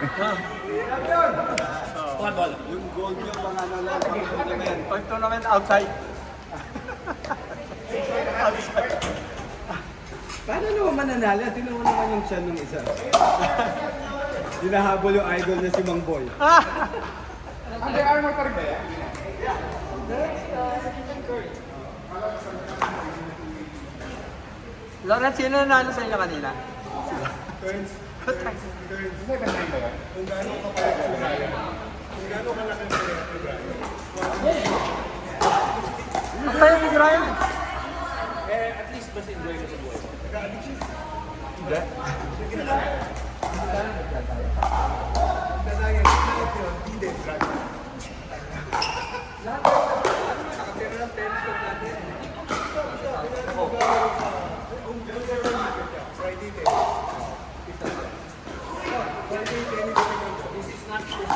Yung gold yung mga nalang tournament. Pag tournament outside. Paano naman mananalo? Tingnan mo naman yung chan ng isa. Dinahabol yung idol na si Mang Boy. Under Armour pa rin ba yan? Lawrence, sino nanalo sa inyo kanina? Turns. Hindi ba ba yan? Kung gaano ka pala si Brian. Kung gaano ka laki si Brian. Ang tayo ni Brian. At least mas enjoy mo sa buhay. Nag-addiction. Hindi. Kasaya, hindi, drug. Nakatira ng tennis ko natin. Friday tennis. Friday tennis. This is not just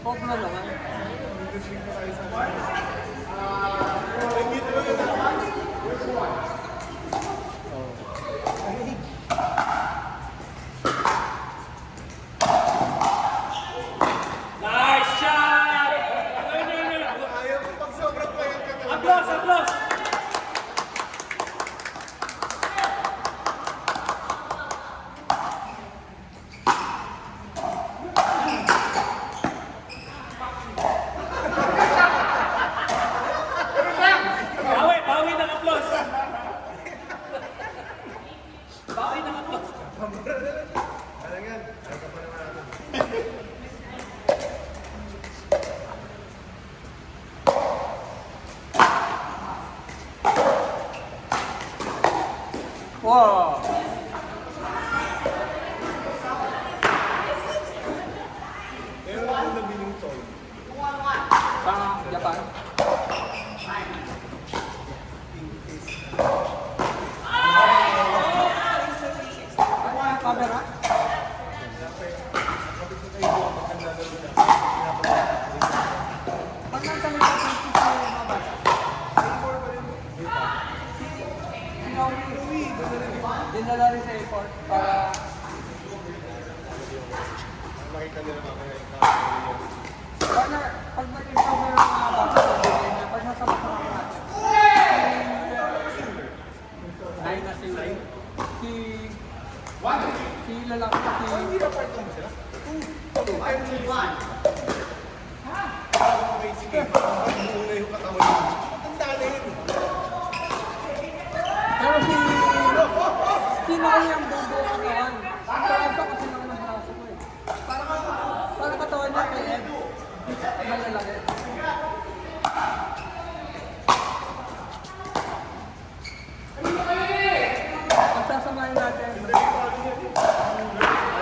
Huwag na naman. nice shot! Applause, applause! Bawi ng applause! Bawi ng applause! Alangan, ay ka pa naman natin. Wow! Meron ako nabiling toy. Sa Japan? Camera? Pag nasa nila sa mga bata, dinala rin sa airport para Makita nila mamaya yung pag nag-recover ng mga bata, pag nasa bata natin, ay na si lalaki Hindi na part mo sila? Okay, sige. Muna yung katawan niya. Matanda na yun. pero sino yung bubo katawan? Ito kasi naman ang braso ko eh. Parang katawan niya kay Ed. Malalaki. Pagsasamahin natin.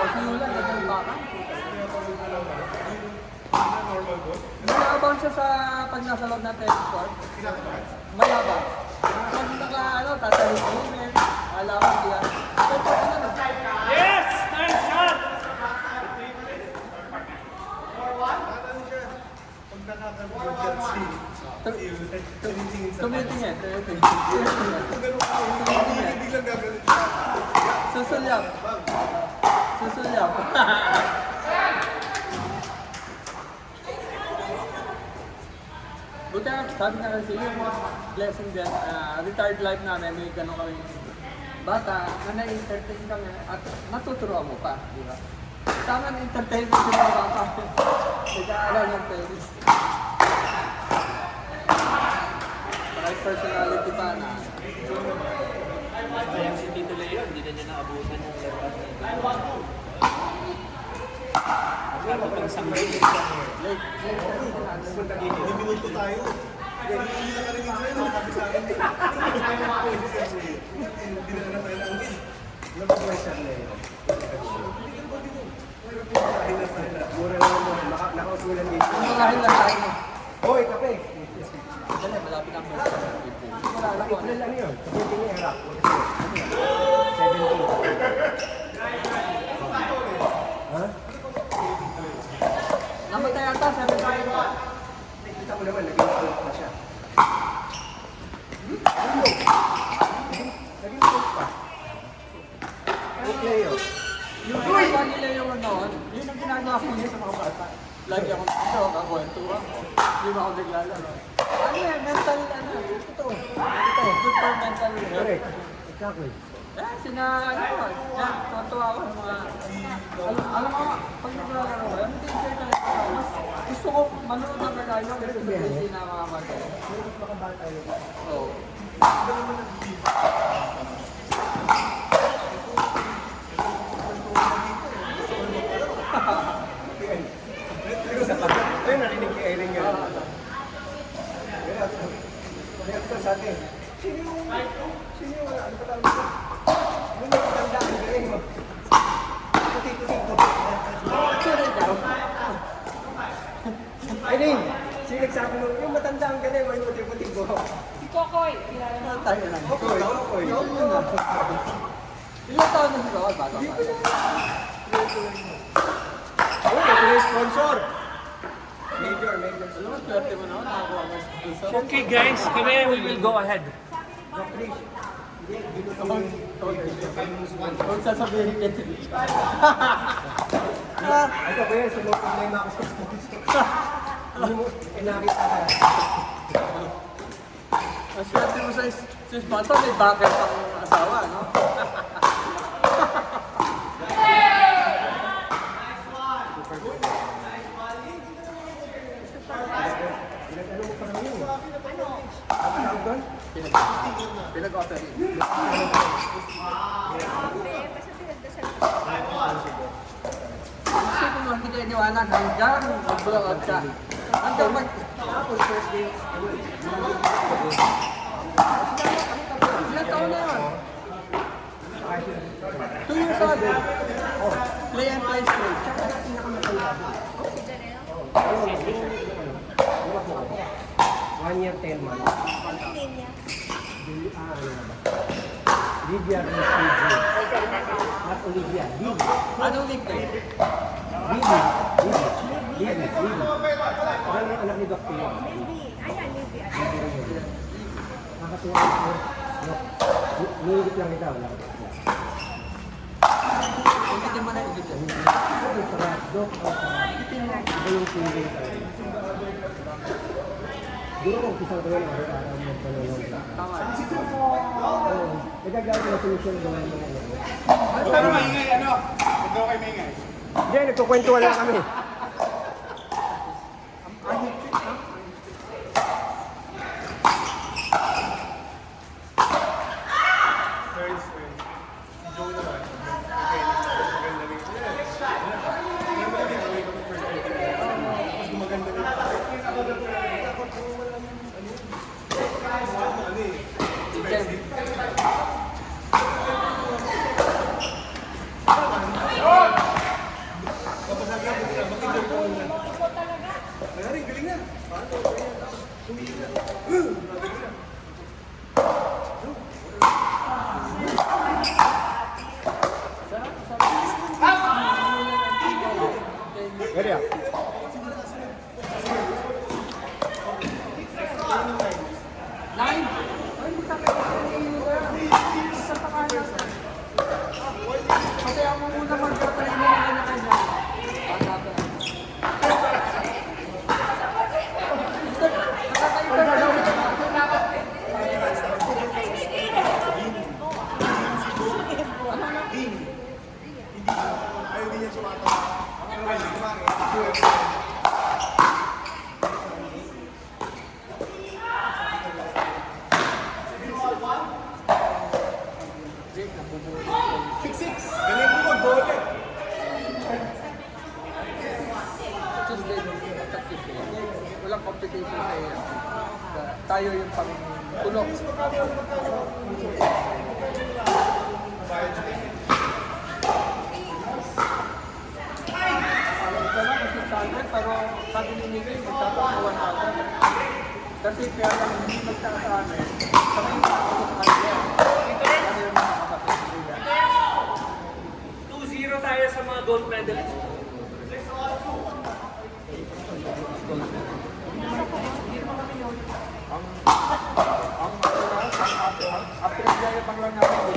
Si Yulan, naging baka. Mayabang siya sa pag nasa loob ng tennis court. Mayabang. Pag tatahimin, alaman diyan. Yes! Nice shot! Pag nakakagod dyan Tumitingin. Kung ganun ka, hindi biglang gagawin siya. Susulyap. Buti sabi nga kasi yung blessing din, retired life namin, may gano'n kami bata na na-entertain kami at natuturuan mo pa, di ba? Tama na entertainment yung mga bata. Nag-aaral ng tennis. personality pa na. Kaya si Tito Leo, hindi na niya naabutan yung laruan niya. Sabi pang sanggay. Minuto tayo. Hindi na karinig sa'yo. Sabi sa akin. Hindi na tayo naangin. Napag-pressure na yun. Mura lang mo. Nakausulan dito. Murahin lang tayo. Hoy, kape! Dali, malapit ang first. Wala lang. April lang yun. 17 yung harap. 17. Ha? Namatay ata, sabi tayo mo. Kita mo naman, naging out na siya. Naging out pa. Okay yun. Yung ginagawa nila yung ano, yun ang ginagawa ko niya sa mga bata. Lagi akong ito, kakwentuhan ko. Hindi mo ako naglalaro. Ano yan, mental, ano, ito. Good for mental health. Correct. Exactly. Sina, ano, yan, tuwa ako ng mga, alam mo, pag naglalaro ko, hindi enjoy talaga ako. Mas gusto ko manood ng kagayo, kasi hindi na mga bata. Oo. Ayun, narinig kay Ering yun. Kaya ito sa atin. Sino yung ano pa tawag ito? Yung matanda ang galing mo. Puti-puti ko. Ering, sino nagsabi mo, yung matanda ang galing mo, yung puti-puti ko. Si Kokoy, kilala mo. Tayo lang. Okay, okay. Ilang taon na sila ako, bago pa. Oh, ito yung sponsor. Major. Alam mo, swerte mo na, nakakuha ka sa sponsor. Okay guys, kami we will go ahead. Huwag sasabihin ka din. Ito ba yan, sumupog na yung ako sa sponsor. Hindi mo, pinakita ka. Ang swerte mo sa sponsor, may backer pang asawa, no? Pinag-ano mo pa naman yun. Ano tawag doon? Pinag-offer rin. Kasi kung hindi kayo niwanan, hanggang mag-blowout ka. Hanggang Tapos first day, ilang taon na yun? 2 years old. Play and play straight. One year, 10 months. Anong name niya? Lydia Rossi. Not Olivia. Lydia. Anong nickname? Lydia. Parang yung anak ni Dr. Yun. Libby. Ayan, Libby. Nakatuwa ko. Nililip lang kita. Wala ko. Pagkitin mo na yung video. Ay, sarap. Dok. Ito yung feeling. Duro kong pisang ko yun. Araw-araw mo panulong. Tama. Nagagawa ko na solusyon gawin mo na yun. Pero maingay, ano? Ito kay maingay. Hindi, nagkukwentuhan lang kami. Ready up. Nine? Ay, hindi ka isa pa kaya. Kasi ako muna mag-training na kanya-kanya. Nakakaiba na daw. 6-6. Galing mo, goal eh. Tuesday, walang competition sa iyo. Tayo yung pang-tulong. Ito lang kasi target, pero sabi ni Miguel, magtatapuan natin. Kasi kaya lang hindi magtaka sa amin. Sa mga nakakot sa kanila. Ano yung mga kapatid nila. 2-0 tayo sa mga gold medalists. April pang lang namin.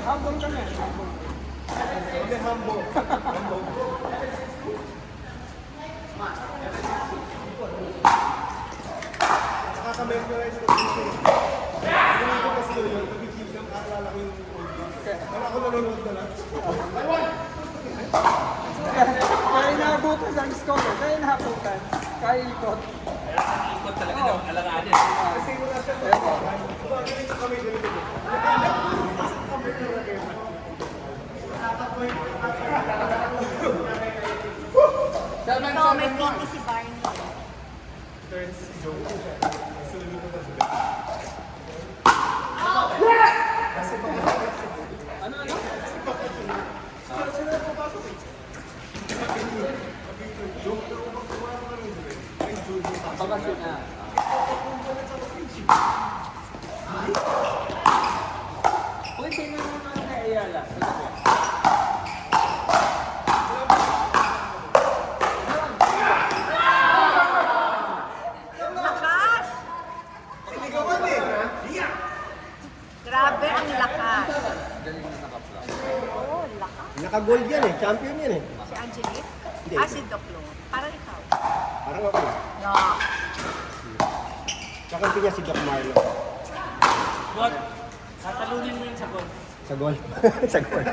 Hambol kami. Hindi, humble. Nakaka-memorize ko dito. Hindi ko kasi yun, nag-i-keep lang, kakilala ko yung old days. Wala ako nanonood na lang. Kaya inaabutan ng score, kaya inahabutan, kaya ikot. Ikot talaga daw, alanganin. Kasi wala siya na. Magaling kami ganito. Kami talaga yun. No, may PT si Barney. Turns si Joe. Sunod ko na sila. Ano? Pagkasin na. Uy, sino naman na Ayala? Lakas! Sinigawan eh. Grabe ang lakas. Galing na nakapla. Oo, lakas. Naka-gold yan eh. Champion yan eh. Si Angelique? Hindi. Si Doclo. Parang ikaw. Parang ako. No. Kakampi niya si Doc Marlo. God, tatalunin mo yun sa gold. Sa gold. Sa gold.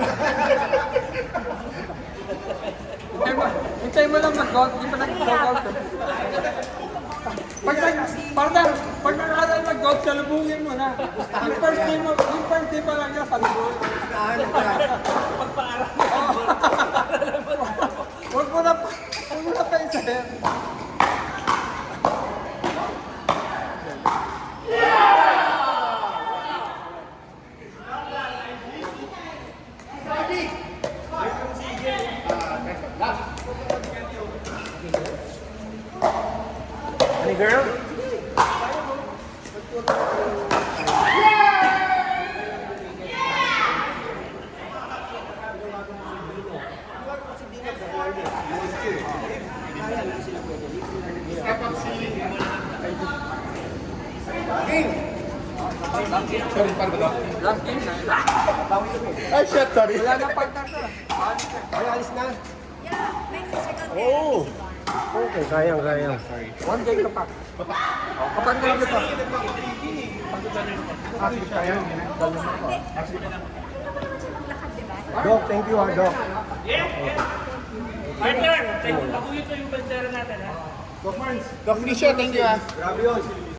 Hintay mo lang mag-gold, di pa nag-gold. Pag nakakala mag-gold, salubungin mo na. Yung first day pa lang niya, salubungin. Pagpaaral. Huwag mo na pa isahin. Honey girl? Sorry, paano ba daw? Last game na. Ay, shit, sorry. Wala na partner ka. Ay, alis na. Yeah, may second day Oh. si Barney. Okay, sayang. One day ka pa. Kapag ngayon ka pa. Lakad, di ba? Doc, thank you Doc. Partner, tayo ito yung bandera natin ha. Doc Felicia, thank you ah. Grabe yun.